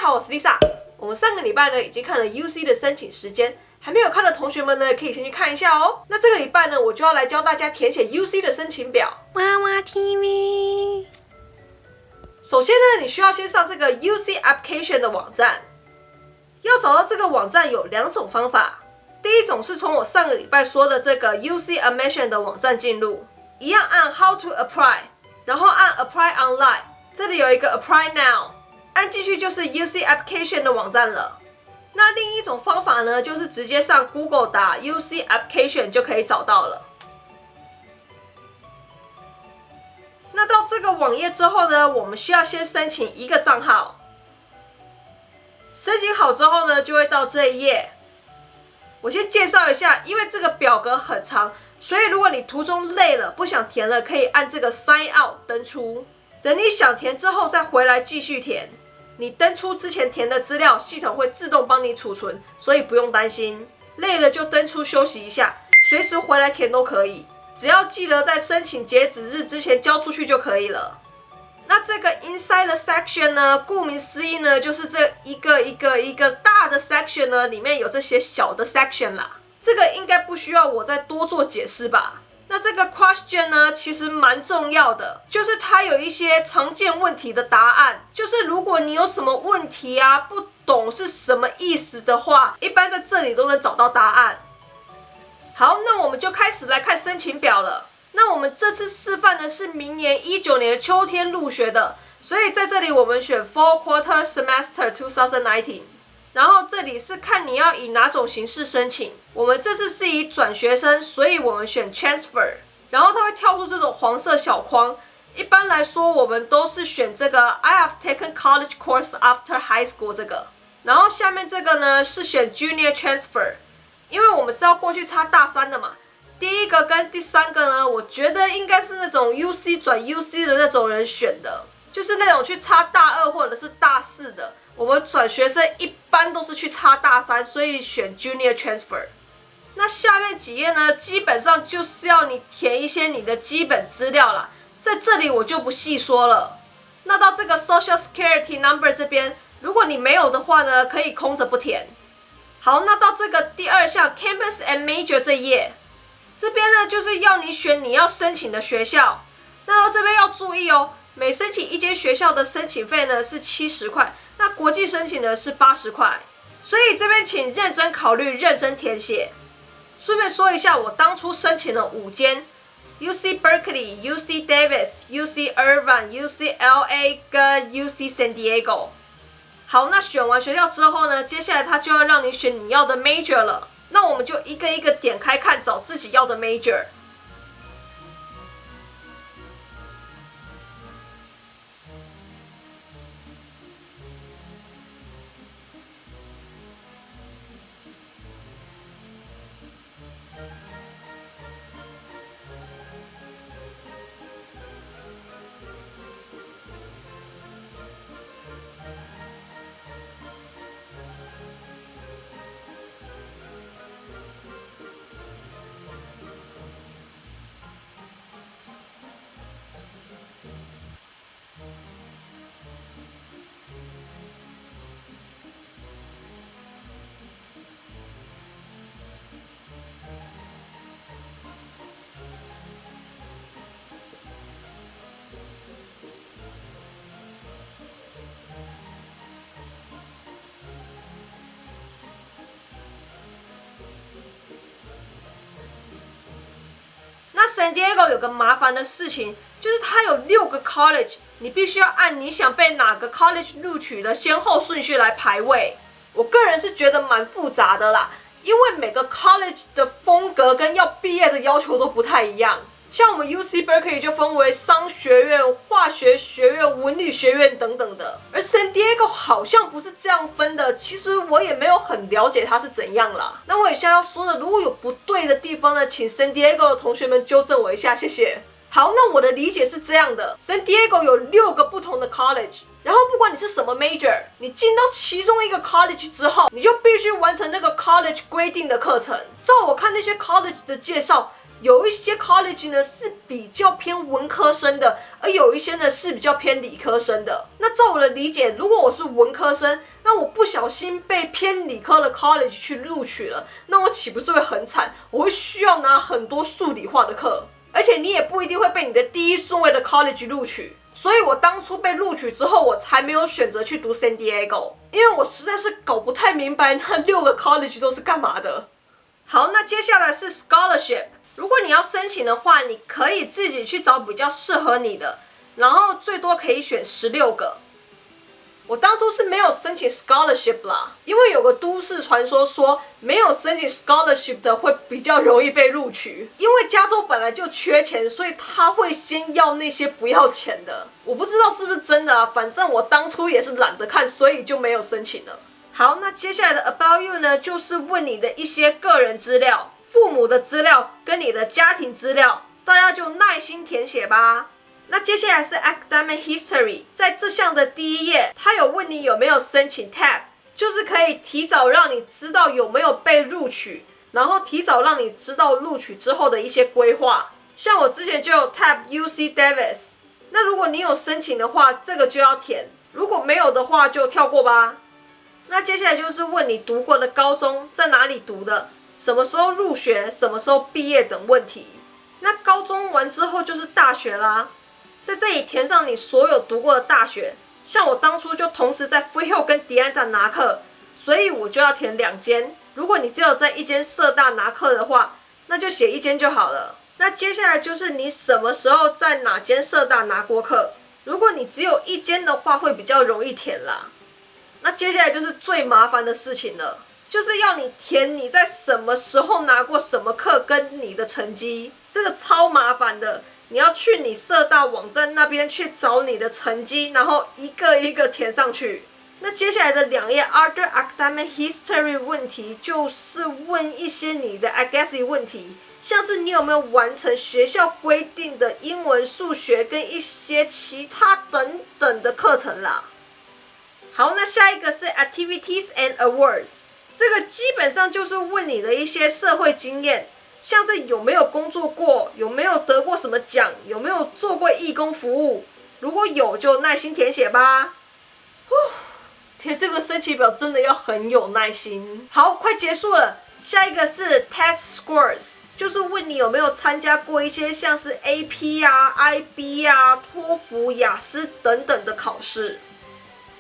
好，我是 Lisa。我们上个礼拜呢已经看了 UC 的申请时间，还没有看的同学们呢可以先去看一下哦。那这个礼拜呢，我就要来教大家填写 UC 的申请表。娃娃 TV。首先呢，你需要先上这个 UC Application 的网站。要找到这个网站有2种方法。第一种是从我上个礼拜说的这个 UC Admission 的网站进入，一样按 How to Apply， 然后按 Apply Online， 这里有一个 Apply Now， 按进去就是 UC Application 的网站了。那另一种方法呢，就是直接上 Google 打 UC Application 就可以找到了。那到这个网页之后呢，我们需要先申请一个账号。申请好之后呢，就会到这一页。我先介绍一下，因为这个表格很长，所以如果你途中累了不想填了，可以按这个 Sign Out 登出。等你想填之后再回来继续填。你登出之前填的资料，系统会自动帮你储存，所以不用担心。累了就登出休息一下，随时回来填都可以。只要记得在申请截止日之前交出去就可以了。那这个 Inside the Section 呢，顾名思义呢，就是这一个大的 section 呢，里面有这些小的 section 啦。这个应该不需要我再多做解释吧。那这个 question 呢，其实蛮重要的，就是它有一些常见问题的答案。就是如果你有什么问题啊，不懂是什么意思的话，一般在这里都能找到答案。好，那我们就开始来看申请表了。那我们这次示范的是明年19年秋天入学的，所以在这里我们选 Fall Quarter Semester 2019。然后这里是看你要以哪种形式申请。我们这次是以转学生，所以我们选 Transfer。然后它会跳出这种黄色小框。一般来说，我们都是选这个 I have taken college course after high school 这个。然后下面这个呢是选 Junior Transfer， 因为我们是要过去插大3的嘛。第一个跟第3个呢，我觉得应该是那种 UC 转 UC 的那种人选的，就是那种去插大2或者是大4的。我们转学生一般都是去插大3，所以选 Junior Transfer。那下面几页呢，基本上就是要你填一些你的基本资料啦，在这里我就不细说了。那到这个 Social Security Number 这边，如果你没有的话呢，可以空着不填。好，那到这个第2项 Campus and Major 这一页。这边呢，就是要你选你要申请的学校。那到这边要注意哦，每申请一间学校的申请费呢是70块，那国际申请呢是80块。所以这边请认真考虑，认真填写。顺便说一下，我当初申请了5间 ，UC Berkeley、UC Davis、UC Irvine、UCLA 跟 UC San Diego。好，那选完学校之后呢，接下来它就要让你选你要的 major 了。那我们就一个一个点开看，找自己要的 major。San Diego 有个麻烦的事情，就是它有6个 college， 你必须要按你想被哪个 college 录取的先后顺序来排位。我个人是觉得蛮复杂的啦，因为每个 college 的风格跟要毕业的要求都不太一样。像我们 UC Berkeley 就分为商学院、化学学院、文理学院等等的，而 San Diego 好像不是这样分的。其实我也没有很了解它是怎样啦。那我以下要说的，如果有不对的地方呢，请 San Diego 的同学们纠正我一下，谢谢。好，那我的理解是这样的 ：San Diego 有6个不同的 college， 然后不管你是什么 major， 你进到其中一个 college 之后，你就必须完成那个 college 规定的课程。照我看那些 college 的介绍，有一些 college 呢是比较偏文科生的，而有一些呢是比较偏理科生的。那照我的理解，如果我是文科生，那我不小心被偏理科的 college 去录取了，那我岂不是会很惨？我会需要拿很多数理化的课，而且你也不一定会被你的第一顺位的 college 录取。所以我当初被录取之后，我才没有选择去读 San Diego， 因为我实在是搞不太明白那6个 college 都是干嘛的。好，那接下来是 scholarship。如果你要申请的话，你可以自己去找比较适合你的，然后最多可以选16个。我当初是没有申请 scholarship 啦，因为有个都市传说说没有申请 scholarship 的会比较容易被录取，因为加州本来就缺钱，所以他会先要那些不要钱的。我不知道是不是真的啊，反正我当初也是懒得看，所以就没有申请了。好，那接下来的 about you 呢，就是问你的一些个人资料、父母的资料跟你的家庭资料，大家就耐心填写吧。那接下来是 academic history， 在这项的第1页，他有问你有没有申请 tab， 就是可以提早让你知道有没有被录取，然后提早让你知道录取之后的一些规划。像我之前就有 tab UC Davis， 那如果你有申请的话，这个就要填；如果没有的话，就跳过吧。那接下来就是问你读过的高中在哪里读的，什么时候入学，什么时候毕业等问题。那高中完之后就是大学啦。在这里填上你所有读过的大学，像我当初就同时在 Freehill 跟迪安站拿课，所以我就要填2间。如果你只有在一间社大拿课的话，那就写1间就好了。那接下来就是你什么时候在哪间社大拿过课，如果你只有1间的话，会比较容易填啦。那接下来就是最麻烦的事情了，就是要你填你在什么时候拿过什么课跟你的成绩，这个超麻烦的。你要去你社大网站那边去找你的成绩，然后一个一个填上去。那接下来的2页 Other Academic History 问题，就是问一些你的 Agassiz 问题，像是你有没有完成学校规定的英文、数学跟一些其他等等的课程啦。好，那下一个是 Activities and Awards， 这个基本上就是问你的一些社会经验。像是有没有工作过，有没有得过什么奖，有没有做过义工服务，如果有就耐心填写吧。填这个申请表真的要很有耐心。好，快结束了。下一个是 test scores， 就是问你有没有参加过一些像是 AP 啊、IB 啊、托福、雅思等等的考试。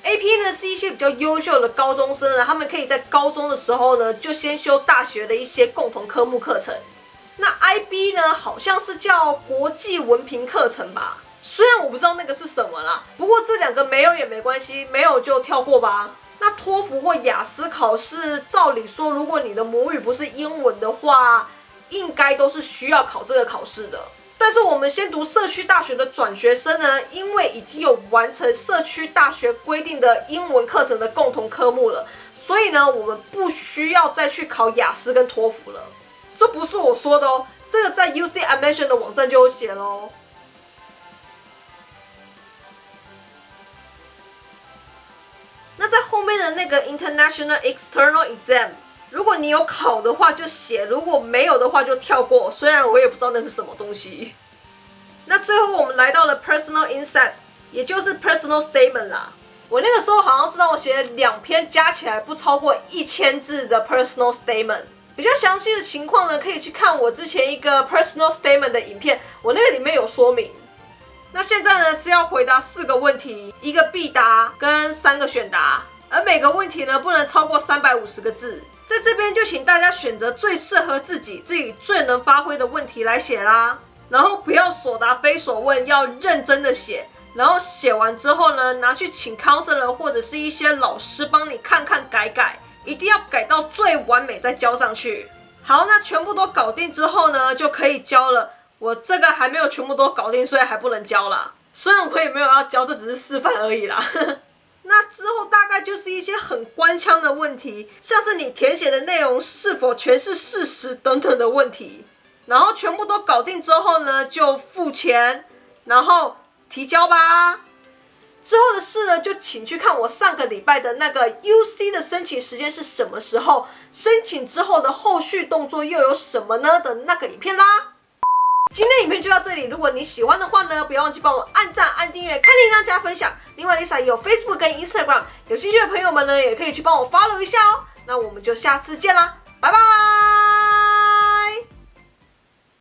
AP 呢是一些比较优秀的高中生啊，他们可以在高中的时候呢就先修大学的一些共同科目课程。那 IB 呢好像是叫国际文凭课程吧，虽然我不知道那个是什么啦，不过这2个没有也没关系，没有就跳过吧。那托福或雅思考试，照理说如果你的母语不是英文的话，应该都是需要考这个考试的。但是我们先读社区大学的转学生呢，因为已经有完成社区大学规定的英文课程的共同科目了，所以呢，我们不需要再去考雅思跟托福了。这不是我说的哦，这个在 UC Admission 的网站就有写咯。那在后面的那个 International External Exam， 如果你有考的话就写，如果没有的话就跳过，虽然我也不知道那是什么东西。那最后我们来到了 Personal Insight， 也就是 Personal Statement 啦。我那个时候好像是让我写了2篇加起来不超过1000字的 Personal Statement。比较详细的情况呢，可以去看我之前一个 Personal Statement 的影片，我那个里面有说明。那现在呢是要回答4个问题，1个必答跟3个选答，而每个问题呢不能超过350个字。在这边就请大家选择最适合自己最能发挥的问题来写啦，然后不要所答非所问，要认真的写。然后写完之后呢，拿去请 counselor 或者是一些老师帮你看看改改，一定要改到最完美再交上去。好，那全部都搞定之后呢，就可以交了。我这个还没有全部都搞定，所以还不能交啦。虽然我也没有要交，这只是示范而已啦。那之后大概就是一些很官腔的问题，像是你填写的内容是否全是事实等等的问题。然后全部都搞定之后呢，就付钱，然后提交吧。之后的事呢，就请去看我上个礼拜的那个 UC 的申请时间是什么时候，申请之后的后续动作又有什么呢的那个影片啦。今天影片就到这里，如果你喜欢的话呢，不要忘记帮我按赞、按订阅、开铃铛、加分享。另外 Lisa 也有 Facebook 跟 Instagram， 有兴趣的朋友们呢，也可以去帮我 follow 一下哦。那我们就下次见啦，拜拜。